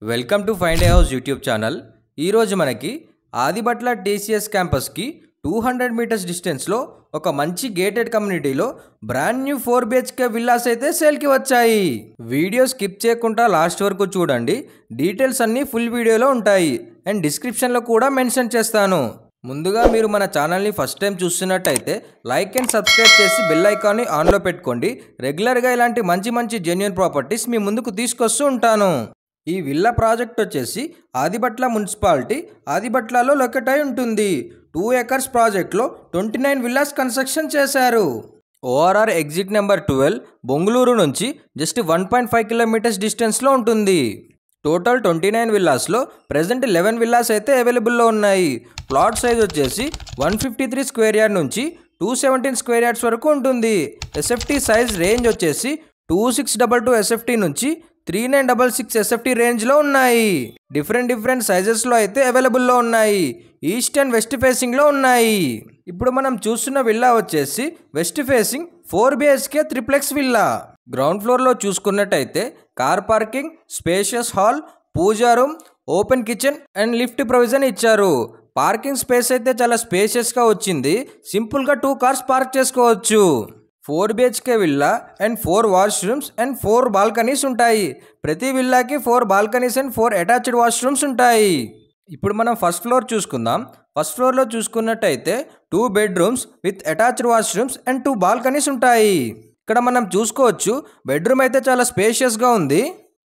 Welcome to find a house YouTube channel. ఈరోజు మనకి Adibatla TCS క్యాంపస్కి 200 metres డిస్టెన్స్లో ఒక మంచి గేటెడ్ కమ్యూనిటీలో బ్రాండ్ న్యూ 4 BHK విల్లాస్ అయితే సేల్కి వచ్చాయి. వీడియో స్కిప్ చేయకుండా లాస్ట్ వరకు చూడండి. డీటెయిల్స్ అన్నీ ఫుల్ వీడియోలో ఉంటాయి అండ్ డిస్క్రిప్షన్లో కూడా మెన్షన్ చేస్తాను. ముందుగా మీరు మన ఛానల్ని ఫస్ట్ టైం చూస్తున్నట్టయితే లైక్ అండ్ సబ్స్క్రైబ్ చేసి బెల్ ఐకాన్ని ఆన్లో పెట్టుకోండి. రెగ్యులర్గా ఇలాంటి మంచి జెన్యూన్ ప్రాపర్టీస్ మీ ముందుకు తీసుకొస్తూ ఉంటాను. ఈ విల్లా ప్రాజెక్ట్ వచ్చేసి ఆదిబట్ల మున్సిపాలిటీ ఆదిబట్లలో లొకేట్ అయి ఉంటుంది. 2 acres ప్రాజెక్ట్లో 29 విల్లాస్ కన్స్ట్రక్షన్ చేశారు. ఓఆర్ఆర్ ఎగ్జిట్ నెంబర్ 12 బొంగుళూరు నుంచి జస్ట్ 1.5 కిలోమీటర్స్ డిస్టెన్స్లో ఉంటుంది. టోటల్ 29 విల్లాస్లో ప్రెజెంట్ 11 విల్లాస్ అయితే అవైలబుల్లో ఉన్నాయి. ప్లాట్ సైజ్ వచ్చేసి 153 స్క్వేర్ యార్డ్ నుంచి 217 స్క్వేర్ యార్డ్స్ వరకు ఉంటుంది. ఎస్ఎఫ్టీ సైజ్ రేంజ్ వచ్చేసి 2622 ఎస్ఎఫ్టీ నుంచి 3966 ఎస్ఎఫ్టీ రేంజ్లో ఉన్నాయి. డిఫరెంట్ సైజెస్లో అయితే అవైలబుల్లో ఉన్నాయి. ఈస్ట్ అండ్ వెస్ట్ ఫేసింగ్లో ఉన్నాయి. ఇప్పుడు మనం చూస్తున్న విల్లా వచ్చేసి west facing 4 BHK triplex villa. Ground ఫ్లోర్లో చూసుకున్నట్టయితే car parking, spacious hall, puja room, open kitchen and lift provision ఇచ్చారు. పార్కింగ్ స్పేస్ అయితే చాలా స్పేషియస్గా వచ్చింది. సింపుల్గా 2 కార్స్ పార్క్ చేసుకోవచ్చు. 4 BHK villa and 4 washrooms and 4 balconies ఉంటాయి. ప్రతి విల్లాకి 4 బాల్కనీస్ అండ్ 4 అటాచ్డ్ వాష్రూమ్స్ ఉంటాయి. ఇప్పుడు మనం ఫస్ట్ ఫ్లోర్ చూసుకుందాం. ఫస్ట్ ఫ్లోర్లో చూసుకున్నట్టయితే 2 bedrooms with attached washrooms and 2 balconies ఉంటాయి. ఇక్కడ మనం చూసుకోవచ్చు బెడ్రూమ్ అయితే చాలా స్పేషియస్గా ఉంది.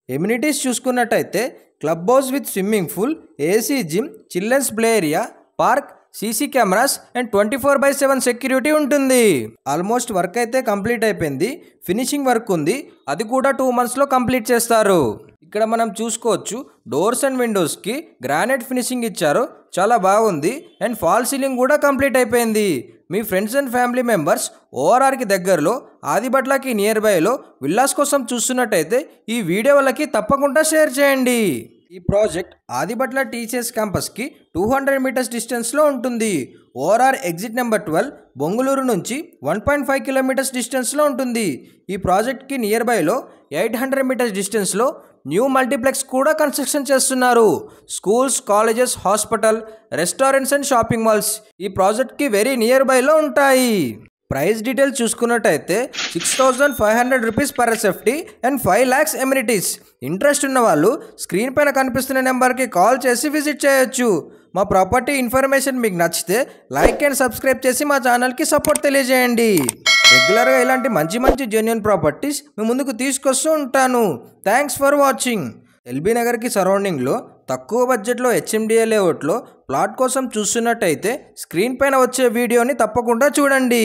ఎమ్యూనిటీస్ చూసుకున్నట్టయితే club house with swimming pool, AC gym, children's play area, park, CC cameras and 24/7 security ఉంటుంది. ఆల్మోస్ట్ వర్క్ అయితే కంప్లీట్ అయిపోయింది. ఫినిషింగ్ వర్క్ ఉంది, అది కూడా 2 monthsలో కంప్లీట్ చేస్తారు. ఇక్కడ మనం చూసుకోవచ్చు డోర్స్ అండ్ విండోస్కి గ్రానైట్ ఫినిషింగ్ ఇచ్చారు, చాలా బాగుంది. అండ్ ఫాల్ సీలింగ్ కూడా కంప్లీట్ అయిపోయింది. మీ ఫ్రెండ్స్ అండ్ ఫ్యామిలీ మెంబర్స్ ఓఆర్ఆర్కి దగ్గరలో ఆదిబట్లకి నియర్ బైలో విల్లాస్ కోసం చూస్తున్నట్టయితే ఈ వీడియో వాళ్ళకి తప్పకుండా షేర్ చేయండి. ఈ ప్రాజెక్ట్ ఆదిబట్ల టీసీఎస్ క్యాంపస్కి 200 మీటర్స్ డిస్టెన్స్లో ఉంటుంది. ఓఆర్ఆర్ ఎగ్జిట్ నెంబర్ 12 బొంగుళూరు నుంచి 1.5 కిలోమీటర్స్ డిస్టెన్స్లో ఉంటుంది. ఈ ప్రాజెక్ట్కి నియర్ బైలో 800 మీటర్స్ డిస్టెన్స్లో న్యూ మల్టీప్లెక్స్ కూడా కన్స్ట్రక్షన్ చేస్తున్నారు. Schools, colleges, hospital, restaurants and shopping malls ఈ ప్రాజెక్ట్కి వెరీ నియర్ బైలో ఉంటాయి. ప్రైస్ డీటెయిల్స్ చూసుకున్నట్టయితే 6500 rupees per SFT and 5 lakhs amenities. Interest ఉన్న వాళ్ళు స్క్రీన్ పైన కనిపిస్తున్న నెంబర్కి కాల్ చేసి విజిట్ చేయొచ్చు. మా ప్రాపర్టీ ఇన్ఫర్మేషన్ మీకు నచ్చితే లైక్ అండ్ సబ్స్క్రైబ్ చేసి మా ఛానల్కి సపోర్ట్ తెలియజేయండి. రెగ్యులర్గా ఇలాంటి మంచి జెన్యూన్ ప్రాపర్టీస్ మీ ముందుకు తీసుకొస్తూ ఉంటాను. Thanks for watching. ఎల్బీ నగర్కి సరౌండింగ్లో తక్కువ బడ్జెట్లో హెచ్ఎండిఏ లేఅవుట్లో ప్లాట్ కోసం చూస్తున్నట్టయితే స్క్రీన్ పైన వచ్చే వీడియోని తప్పకుండా చూడండి.